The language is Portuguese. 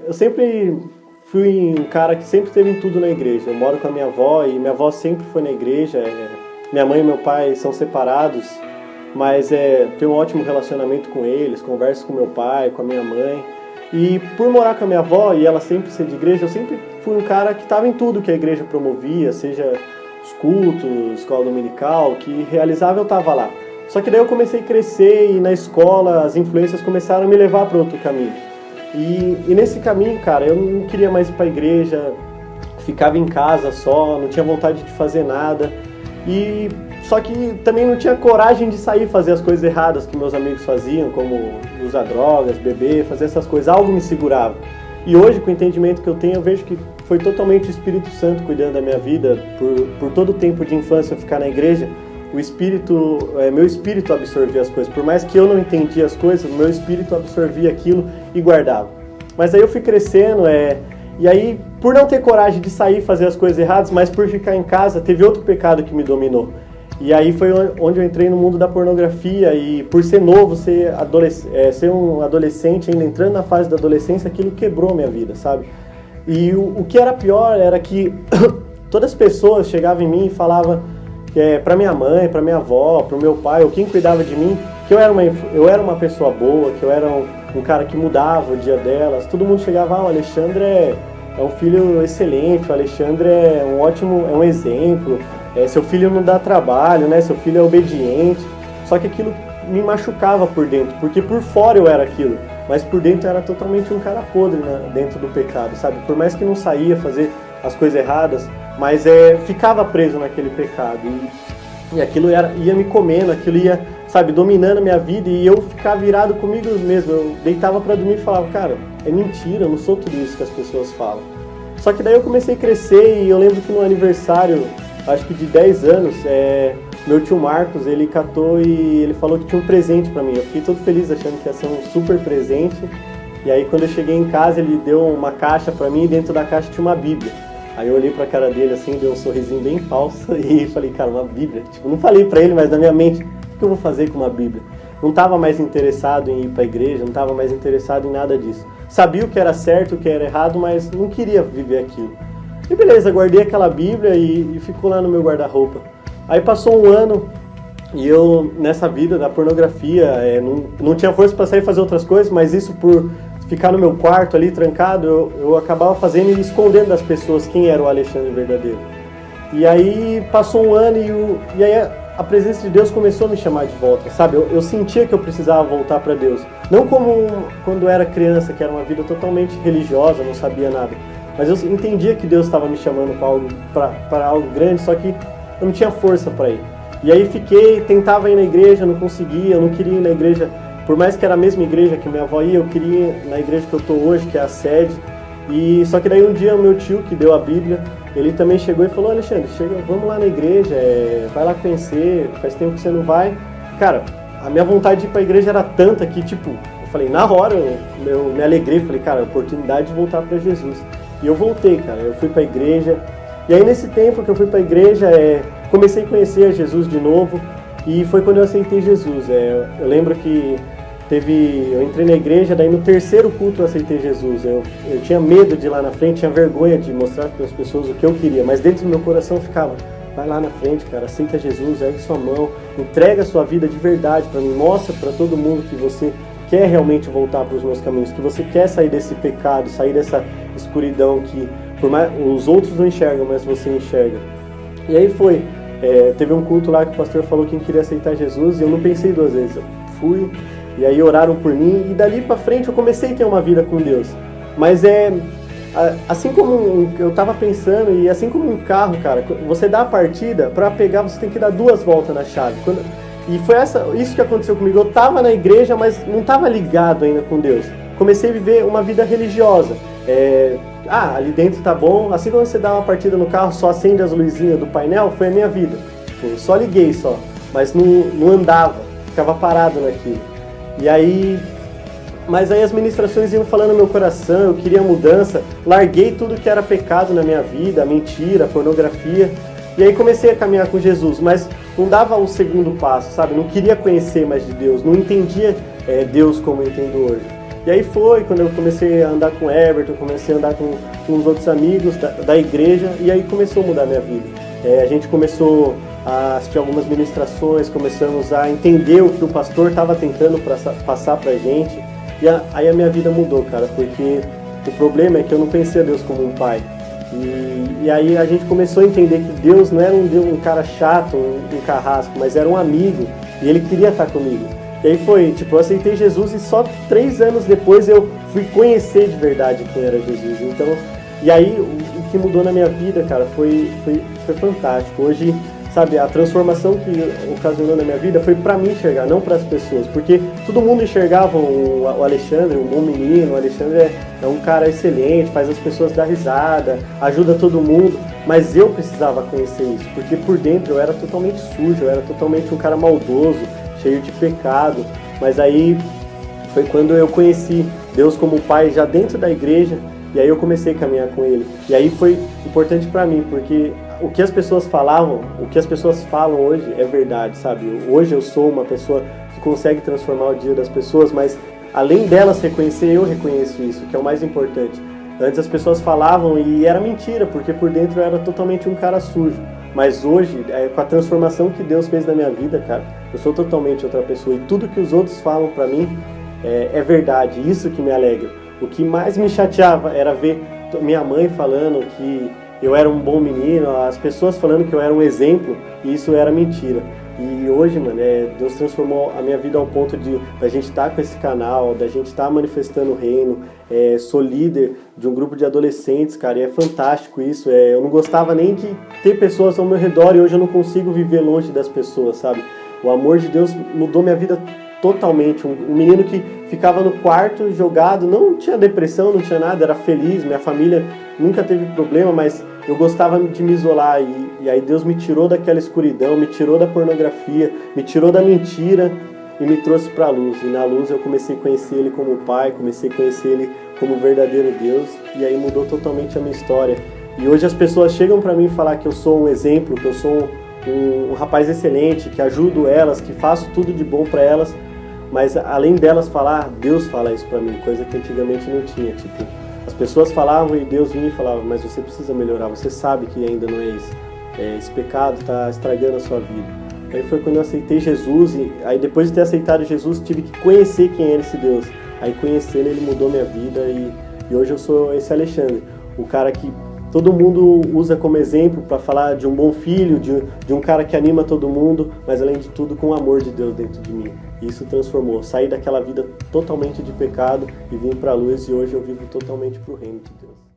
Eu sempre fui um cara que sempre teve tudo na igreja. Eu moro com a minha avó e minha avó sempre foi na igreja. Minha mãe e meu pai são separados, mas tenho um ótimo relacionamento com eles, converso com meu pai, com a minha mãe. E por morar com a minha avó e ela sempre ser de igreja, eu sempre fui um cara que estava em tudo que a igreja promovia, seja os cultos, escola dominical, que realizava, eu estava lá. Só que daí eu comecei a crescer e na escola as influências começaram a me levar para outro caminho. E nesse caminho, cara, eu não queria mais ir para a igreja, ficava em casa só, não tinha vontade de fazer nada. Só que também não tinha coragem de sair fazer as coisas erradas que meus amigos faziam, como usar drogas, beber, fazer essas coisas. Algo me segurava. E hoje, com o entendimento que eu tenho, eu vejo que foi totalmente o Espírito Santo cuidando da minha vida. Por todo o tempo de infância eu ficar na igreja, meu espírito absorvia as coisas. Por mais que eu não entendia as coisas, meu espírito absorvia aquilo e guardava. Mas aí eu fui crescendo, e aí, por não ter coragem de sair e fazer as coisas erradas, mas por ficar em casa, teve outro pecado que me dominou. E aí foi onde eu entrei no mundo da pornografia, e por ser novo, ser um adolescente, ainda entrando na fase da adolescência, aquilo quebrou minha vida, sabe? E o que era pior era que todas as pessoas chegavam em mim e falavam para minha mãe, para minha avó, para o meu pai, ou quem cuidava de mim, que eu era uma pessoa boa, que eu era um cara que mudava o dia delas. Todo mundo chegava, o Alexandre é um filho excelente, o Alexandre é um exemplo. Seu filho não dá trabalho, né? Seu filho é obediente. Só que aquilo me machucava por dentro, porque por fora eu era aquilo, mas por dentro eu era totalmente um cara podre, né? Dentro do pecado, sabe? Por mais que não saía fazer as coisas erradas, mas ficava preso naquele pecado. E aquilo ia me comendo, aquilo ia, sabe, dominando a minha vida, e eu ficava virado comigo mesmo. Eu deitava pra dormir e falava, cara, é mentira, eu não sou tudo isso que as pessoas falam. Só que daí eu comecei a crescer, e eu lembro que no aniversário, acho que de 10 anos, meu tio Marcos, ele catou e ele falou que tinha um presente pra mim. Eu fiquei todo feliz achando que ia ser um super presente. E aí quando eu cheguei em casa, ele deu uma caixa pra mim e dentro da caixa tinha uma Bíblia. Aí eu olhei pra cara dele assim, deu um sorrisinho bem falso e falei, cara, uma Bíblia? Tipo, não falei pra ele, mas na minha mente, o que eu vou fazer com uma Bíblia? Não tava mais interessado em ir pra igreja, não tava mais interessado em nada disso. Sabia o que era certo, o que era errado, mas não queria viver aquilo. E beleza, guardei aquela Bíblia e ficou lá no meu guarda-roupa. Aí passou um ano e eu, nessa vida da pornografia, não tinha força para sair e fazer outras coisas, mas isso por ficar no meu quarto ali trancado, eu acabava fazendo e escondendo das pessoas quem era o Alexandre verdadeiro. E aí passou um ano e aí a presença de Deus começou a me chamar de volta, sabe? Eu sentia que eu precisava voltar para Deus. Não como quando eu era criança, que era uma vida totalmente religiosa, não sabia nada. Mas eu entendia que Deus estava me chamando para algo grande, só que eu não tinha força para ir. E aí tentava ir na igreja, não conseguia, eu não queria ir na igreja. Por mais que era a mesma igreja que minha avó ia, eu queria ir na igreja que eu estou hoje, que é a sede. Só que daí um dia o meu tio, que deu a Bíblia, ele também chegou e falou, Alexandre, vamos lá na igreja, vai lá conhecer, faz tempo que você não vai. Cara, a minha vontade de ir para a igreja era tanta que, tipo, eu falei, na hora eu me alegrei, falei, cara, a oportunidade de voltar para Jesus. E eu voltei, cara, eu fui para a igreja. E aí nesse tempo que eu fui para a igreja, comecei a conhecer a Jesus de novo. E foi quando eu aceitei Jesus. Eu lembro que eu entrei na igreja, daí no terceiro culto eu aceitei Jesus. Eu tinha medo de ir lá na frente, tinha vergonha de mostrar para as pessoas o que eu queria. Mas dentro do meu coração ficava, vai lá na frente, cara, aceita Jesus, ergue sua mão, entrega a sua vida de verdade para mim, mostra para todo mundo que você quer realmente voltar para os meus caminhos, que você quer sair desse pecado, sair dessa escuridão que por mais, os outros não enxergam, mas você enxerga. E aí foi. Teve um culto lá que o pastor falou quem queria aceitar Jesus e eu não pensei duas vezes. Eu fui e aí oraram por mim e dali pra frente eu comecei a ter uma vida com Deus. Mas assim como eu tava pensando e assim como um carro, cara, você dá a partida, pra pegar você tem que dar 2 voltas na chave. E foi isso que aconteceu comigo. Eu tava na igreja, mas não tava ligado ainda com Deus. Comecei a viver uma vida religiosa. Ali dentro tá bom. Assim quando você dá uma partida no carro, só acende as luzinhas do painel, foi a minha vida. Tipo, só liguei só, mas não andava, ficava parado naquilo. Mas aí as ministrações iam falando no meu coração, eu queria mudança, larguei tudo que era pecado na minha vida, a mentira, a pornografia, e aí comecei a caminhar com Jesus, mas não dava o segundo passo, sabe? Não queria conhecer mais de Deus, não entendia Deus como eu entendo hoje. E aí foi quando eu comecei a andar com o Everton, comecei a andar com uns outros amigos da igreja, e aí começou a mudar a minha vida. A gente começou a assistir algumas ministrações, começamos a entender o que o pastor estava tentando passar pra gente, e aí a minha vida mudou, cara, porque o problema é que eu não conhecia Deus como um pai. E aí a gente começou a entender que Deus não era um cara chato, um carrasco, mas era um amigo, e ele queria estar comigo. E aí foi, tipo, eu aceitei Jesus e só 3 anos depois eu fui conhecer de verdade quem era Jesus. Então, e aí o que mudou na minha vida, cara, foi fantástico. Hoje, sabe, a transformação que ocasionou na minha vida foi pra mim enxergar, não para as pessoas. Porque todo mundo enxergava o Alexandre, um bom menino, o Alexandre é um cara excelente, faz as pessoas dar risada, ajuda todo mundo. Mas eu precisava conhecer isso, porque por dentro eu era totalmente sujo, eu era totalmente um cara maldoso, cheio de pecado. Mas aí foi quando eu conheci Deus como pai já dentro da igreja, e aí eu comecei a caminhar com ele. E aí foi importante pra mim, porque o que as pessoas falavam, o que as pessoas falam hoje é verdade, sabe? Hoje eu sou uma pessoa que consegue transformar o dia das pessoas, mas além delas reconhecer, eu reconheço isso, que é o mais importante. Antes as pessoas falavam e era mentira, porque por dentro eu era totalmente um cara sujo. Mas hoje, com a transformação que Deus fez na minha vida, cara, eu sou totalmente outra pessoa. E tudo que os outros falam pra mim é verdade, isso que me alegra. O que mais me chateava era ver minha mãe falando que eu era um bom menino, as pessoas falando que eu era um exemplo, e isso era mentira. E hoje, mano, Deus transformou a minha vida ao ponto de a gente estar com esse canal, da gente estar manifestando o reino. Sou líder de um grupo de adolescentes, cara, e é fantástico isso. Eu não gostava nem de ter pessoas ao meu redor, e hoje eu não consigo viver longe das pessoas, sabe? O amor de Deus mudou minha vida totalmente. Um menino que ficava no quarto jogado, não tinha depressão, não tinha nada, era feliz, minha família nunca teve problema, mas eu gostava de me isolar, e aí Deus me tirou daquela escuridão, me tirou da pornografia, me tirou da mentira e me trouxe para a luz. E na luz eu comecei a conhecer Ele como Pai, comecei a conhecer Ele como verdadeiro Deus, e aí mudou totalmente a minha história. E hoje as pessoas chegam para mim falar que eu sou um exemplo, que eu sou um rapaz excelente, que ajudo elas, que faço tudo de bom para elas, mas além delas falar, Deus fala isso para mim, coisa que antigamente não tinha. Tipo, as pessoas falavam e Deus vinha e falava, mas você precisa melhorar, você sabe que ainda não é isso. Esse pecado está estragando a sua vida. Aí foi quando eu aceitei Jesus, e aí depois de ter aceitado Jesus, tive que conhecer quem era esse Deus. Aí conhecendo ele mudou minha vida, e hoje eu sou esse Alexandre, o cara que todo mundo usa como exemplo para falar de um bom filho, de um cara que anima todo mundo, mas além de tudo com o amor de Deus dentro de mim. E isso transformou, saí daquela vida totalmente de pecado e vim para a luz, e hoje eu vivo totalmente para o reino de Deus.